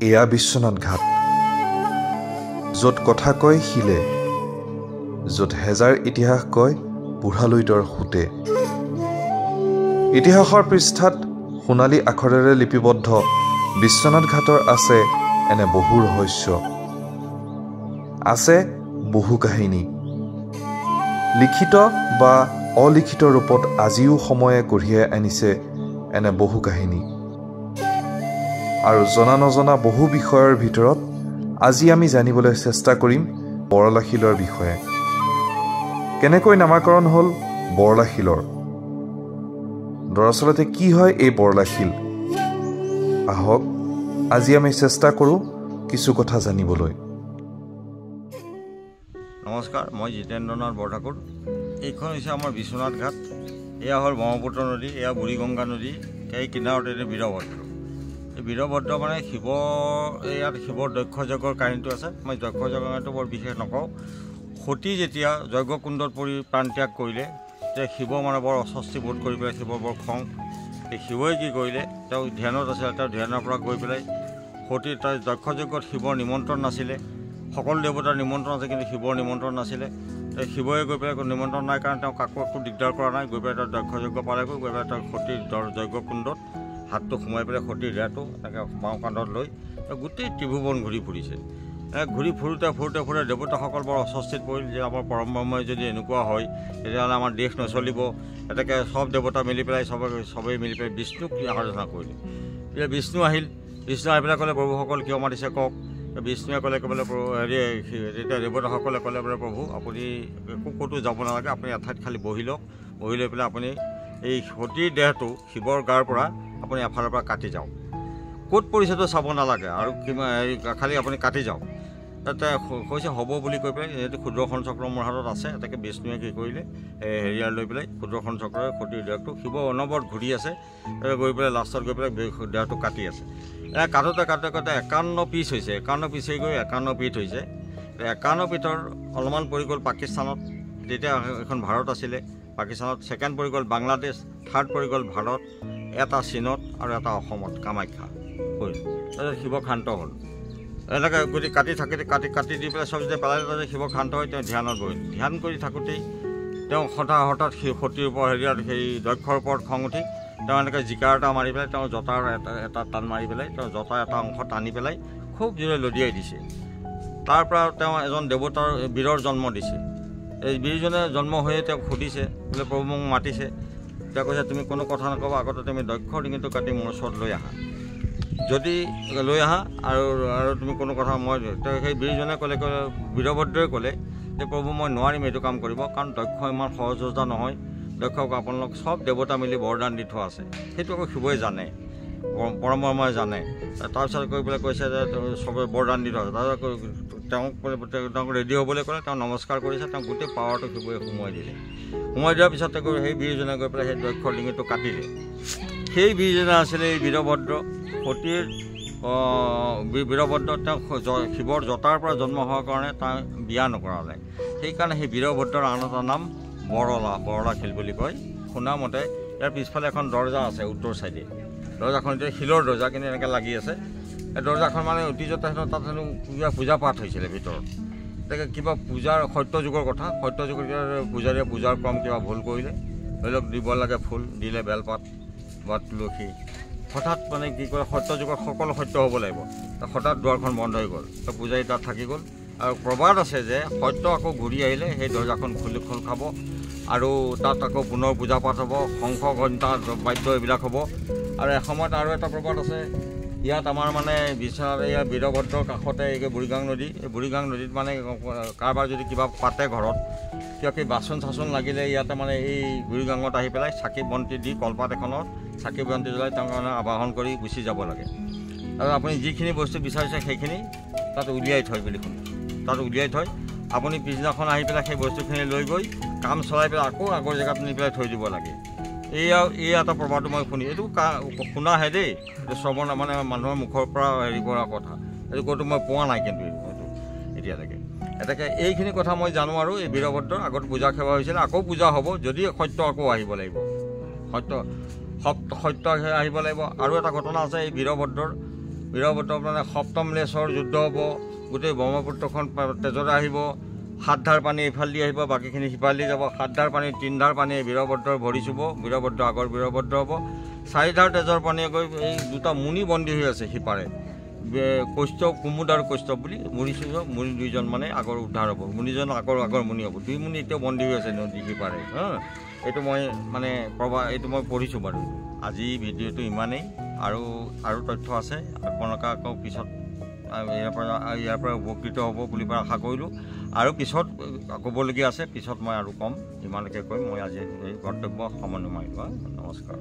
এয়া বিশ্বনাথ ঘাট, য'ত কথা কয় শিলে, য'ত হেজাৰ ইতিহাস কয় বুঢ়ালুইতৰ সোঁতে। ইতিহাসৰ পৃষ্ঠাত সোণালী আখৰেৰে লিপিবদ্ধ বিশ্বনাথ ঘাটৰ আছে এনে বহু ৰহস্য, আছে বহু কাহিনী। লিখিত বা অলিখিত ৰূপত আজিও সময়ে কঢ়িয়াই আনিছে এনে বহু কাহিনী। আৰু জনা নজনা বহু বিষয়ৰ ভিতৰত আজি আমি জানিবলৈ চেষ্টা কৰিম বৰলাশিলৰ বিষয়ে। কেনেকৈ নামাকৰণ হ'ল বৰলাশিলৰ? দৰাচলতে কি হয় এই বৰলাশিল? আহক আজি আমি চেষ্টা কৰোঁ কিছু কথা জানিবলৈ। নমস্কাৰ, মই জিতেন্দ্ৰনাথ বৰঠাকুৰ। এইখন হৈছে আমাৰ বিশ্বনাথ ঘাট। এয়া হ'ল ব্ৰহ্মপুত্ৰ নদী, এয়া বুঢ়ীগংগা নদী, এই কিনাৰতে বীৰভদ্ৰ। এই বীৰভদ্ৰ মানে ইয়াত শিৱৰ দক্ষ যজ্ঞৰ কাহিনীটো আছে। মই দক্ষ যজ্ঞটো বৰ বিশেষ নকওঁ। সতী যেতিয়া যজ্ঞকুণ্ডত পৰি প্ৰাণত্যাগ কৰিলে, তেতিয়া শিৱ মানে বৰ অস্বস্তি বোধ কৰি পেলাই, শিৱৰ বৰ খং। এই শিৱই কি কৰিলে, তেওঁ ধ্যানত আছিলে, তেওঁ ধ্যানৰ পৰা গৈ পেলাই সতী তাৰ দক্ষ যজ্ঞত শিৱৰ নিমন্ত্ৰণ নাছিলে, সকলো দেৱতাৰ নিমন্ত্ৰণ আছে কিন্তু শিৱৰ নিমন্ত্ৰণ নাছিলে। শিৱই গৈ পেলাই নিমন্ত্ৰণ নাই কাৰণ তেওঁ কাকো একো দিগদাৰ কৰা নাই, গৈ পেলাই তেওঁ দক্ষ যজ্ঞ পালেগৈ। গৈ পেলাই তেওঁ সতীৰ যজ্ঞকুণ্ডত হাতটো সোমাই পেলাই সতীৰ দেহটো এনেকৈ বাওঁ কান্ধত লৈ গোটেই ত্ৰিভুৱন ঘূৰি ফুৰিছে। ঘূৰি ফুৰোঁতে দেৱতাসকল বৰ অস্বস্তিত পৰিল যে আমাৰ পৰম ব্ৰহ্মই যদি এনেকুৱা হয় তেতিয়াহ'লে আমাৰ দেশ নচলিব। এনেকৈ চব দেৱতা মিলি পেলাই চবেই মিলি পেলাই বিষ্ণুক আৰাধনা কৰিলে। এতিয়া বিষ্ণু আহিল। বিষ্ণু আহি পেলাই ক'লে, প্ৰভুসকল কিয় মাতিছে কওক। বিষ্ণুৱে ক'লে তেতিয়া দেৱতাসকলে ক'লে বোলে, প্ৰভু আপুনি একো ক'তো যাব নালাগে, আপুনি এঠাইত খালি বহি লওক। বহি লৈ পেলাই আপুনি এই সতীৰ দেহটো শিৱৰ গাৰ পৰা আপুনি এফালৰ পৰা কাটি যাওক। ক'ত পৰিছেতো চাব নালাগে আৰু খালি আপুনি কাটি যাওক। তাতে কৈছে হ'ব বুলি কৈ পেলাই যিহেতু ক্ষুদ্ৰখন চক্ৰ মোৰ হাতত আছে, তাকে বিষ্ণুৱে কি কৰিলে হেৰিয়াৰ লৈ পেলাই ক্ষুদ্ৰখন চক্ৰৰে সতীৰ দেহটো শিৱ অনবৰত ঘূৰি আছে, গৈ পেলাই লাষ্টত গৈ পেলাই দেহটো কাটি আছে। কাটোতে 51 পিচ হৈছে। 51 পিচ হৈ গৈ 51 পিঠ হৈছে। 51 পিঠৰ অলপমান পৰি গ'ল পাকিস্তানত, তেতিয়া এখন ভাৰত আছিলে। পাকিস্তানত ছেকেণ্ড পৰি গ'ল বাংলাদেশ, থাৰ্ড পৰি গ'ল ভাৰত, এটা চীনত আৰু এটা অসমত কামাখ্যা পৰিল। তাৰপিছত শিৱ ক্ষান্ত হ'ল। এনেকৈ গোটেই কাটি দি পেলাই চব যেতিয়া পেলাই তাতে শিৱ ক্ষান্ত হৈ তেওঁ ধ্যানত বহিল। ধ্যান কৰি থাকোঁতেই তেওঁ হঠাৎ সতীৰ ওপৰত হেৰিয়াত সেই দক্ষৰ ওপৰত খং উঠি তেওঁ এনেকৈ জিকাৰ এটা মাৰি পেলাই তেওঁ জতাৰ এটা টান মাৰি পেলাই তেওঁ জতাৰ এটা অংশ টানি পেলাই খুব জোৰে লদিয়াই দিছে। তাৰ পৰা তেওঁ এজন দেৱতাৰ বীৰৰ জন্ম দিছে। এই বীৰজনে জন্ম হৈয়ে তেওঁক সুধিছে, বোলে প্ৰভু মোক মাতিছে। তেওঁ কৈছে, তুমি কোনো কথা নক'বা, আগতে তুমি দক্ষৰ ডিঙিটো কাটি মোৰ ওচৰত লৈ আহা। যদি লৈ আহা আৰু তুমি কোনো কথা তেওঁ সেই বীৰজনে ক'লে, বীৰভদ্ৰই ক'লে যে প্ৰভু মই নোৱাৰিম এইটো কাম কৰিব, কাৰণ দক্ষ ইমান সহযোগিতা নহয়। দক্ষক আপোনালোক চব দেৱতা মিলি বৰদান দি থোৱা আছে, সেইটো আকৌ শিৱই জানে, পৰম ব্ৰহ্মই জানে। তাৰপিছত গৈ পেলাই কৈছে যে চবে বৰদান দি থোৱা আছে। তাৰপিছত তেওঁক ৰেডি হ'বলৈ ক'লে, তেওঁ নমস্কাৰ কৰিছে, তেওঁ গোটেই পাৱাৰটো শিৱই সোমোৱাই দিলে। সোমোৱাই দিয়াৰ পিছতে গৈ সেই বীৰজনে গৈ পেলাই সেই দক্ষৰ ডিঙিটো কাটিলে। সেই বীৰজনে আছিলে এই বীৰভদ্ৰ। সতীৰ বীৰভদ্ৰ তেওঁ শিৱৰ জটাৰ পৰা জন্ম হোৱাৰ কাৰণে তাক বিয়া নকৰালে। সেইকাৰণে সেই বীৰভদ্ৰৰ আন এটা নাম বৰলাশিল বুলি কয়। শুনামতে ইয়াৰ পিছফালে এখন দৰ্জা আছে উত্তৰ চাইডে। দৰ্জাখন এতিয়া শিলৰ দৰ্জা, কিন্তু এনেকৈ লাগি আছে। এই দৰ্জাখন মানে ঐতিহ্যত তাত হেনো কিবা পূজা পাঠ হৈছিলে ভিতৰত। তাকে কিবা পূজাৰ সত্য যুগৰ কথা, সত্য যুগৰ পূজাৰীয়ে পূজাৰ ক্ৰম কিবা ভুল কৰিলে, ধৰি লওক দিব লাগে ফুল, দিলে বেলপাত বা তুলসী। হঠাৎ মানে কি কৰে, সত্য যুগত সকলো সত্য হ'ব লাগিব। হঠাৎ দুৱাৰখন বন্ধ হৈ গ'ল, পূজাৰী তাত থাকি গ'ল। আৰু প্ৰবাদ আছে যে সত্য আকৌ ঘূৰি আহিলে সেই দৰ্জাখন খোল খাব আৰু তাত আকৌ পুনৰ পূজা পাঠ হ'ব, শংখ ঘণ্টা বাদ্য এইবিলাক হ'ব। আৰু এসময়ত আৰু এটা প্ৰবাদ আছে, ইয়াত আমাৰ মানে বিশ্বনাথ ইয়াৰ বীৰভদ্ৰৰ কাষতে এই বুঢ়ীগাং নদী। এই বুঢ়ীগাং নদীত মানে কাৰোবাৰ যদি কিবা পাতে ঘৰত, কিবা কি বাচন চাচন লাগিলে ইয়াতে মানে এই বুঢ়ীগাঙত আহি পেলাই চাকি বন্তি দি কলপাত এখনত চাকি বন্তি জ্বলাই তেওঁক মানে আবাহন কৰি গুচি যাব লাগে। আৰু আপুনি যিখিনি বস্তু বিচাৰিছে সেইখিনি তাত উলিয়াই থয় বুলি শুনো। তাত উলিয়াই থয়, আপুনি পিছদিনাখন আহি পেলাই সেই বস্তুখিনি লৈ গৈ কাম চলাই পেলাই আকৌ আগৰ জেগাত নি পেলাই থৈ দিব লাগে। এই এটা প্ৰবাদটো মই শুনি, এইটো শুনাহে দেই, এইটো শ্ৰৱণ মানে মানুহৰ মুখৰ পৰা হেৰি কৰা কথা। এইটো ক'তো মই পোৱা নাই কিন্তু এইটো এতিয়ালৈকে। এতেকে এইখিনি কথা মই জানো। আৰু এই বীৰভদ্ৰৰ আগত পূজা সেৱা হৈছিলে, আকৌ পূজা হ'ব যদি সত্য আকৌ আহিব লাগিব, সত্য আহিব লাগিব। আৰু এটা ঘটনা আছে, এই বীৰভদ্ৰৰ বীৰভদ্ৰ মানে সপ্তম লেছৰ যুদ্ধ হ'ব গোটেই ব্ৰহ্মপুত্ৰখন তেজতে আহিব 7 ধাৰ পানী এইফালে দি আহিব বাকীখিনি সিফালে যাব 7 ধাৰ পানী 3 ধাৰ পানী বীৰভদ্ৰৰ ভৰি চুব বীৰভদ্ৰ আগৰ বীৰভদ্ৰ হ'ব 4 ধাৰ তেজৰ পানীয়ে গৈ এই দুটা মুনি বন্দী হৈ আছে সিপাৰে কৌস্তৱ কুমুদ আৰু কৌস্তৱ বুলি মুনি চুব মুনি দুইজন মানে আগৰ উদ্ধাৰ হ'ব মুনিজন আগৰ মুনি হ'ব 2 মুনি এতিয়াও বন্দী হৈ আছে নদী সিপাৰে এইটো মই মানে এইটো মই পঢ়িছোঁ বাৰু আজি ভিডিঅ'টো ইমানেই আৰু তথ্য আছে আপোনালোকে আকৌ পিছত ইয়াৰ পৰা উপকৃত হ'ব বুলি আশা কৰিলোঁ আৰু পিছত ক'বলগীয়া আছে পিছত মই আৰু ক'ম ইমানলৈকে কৈ মই আজি এই কৰ্তব্য সামৰণি মাৰিলোঁ নমস্কাৰ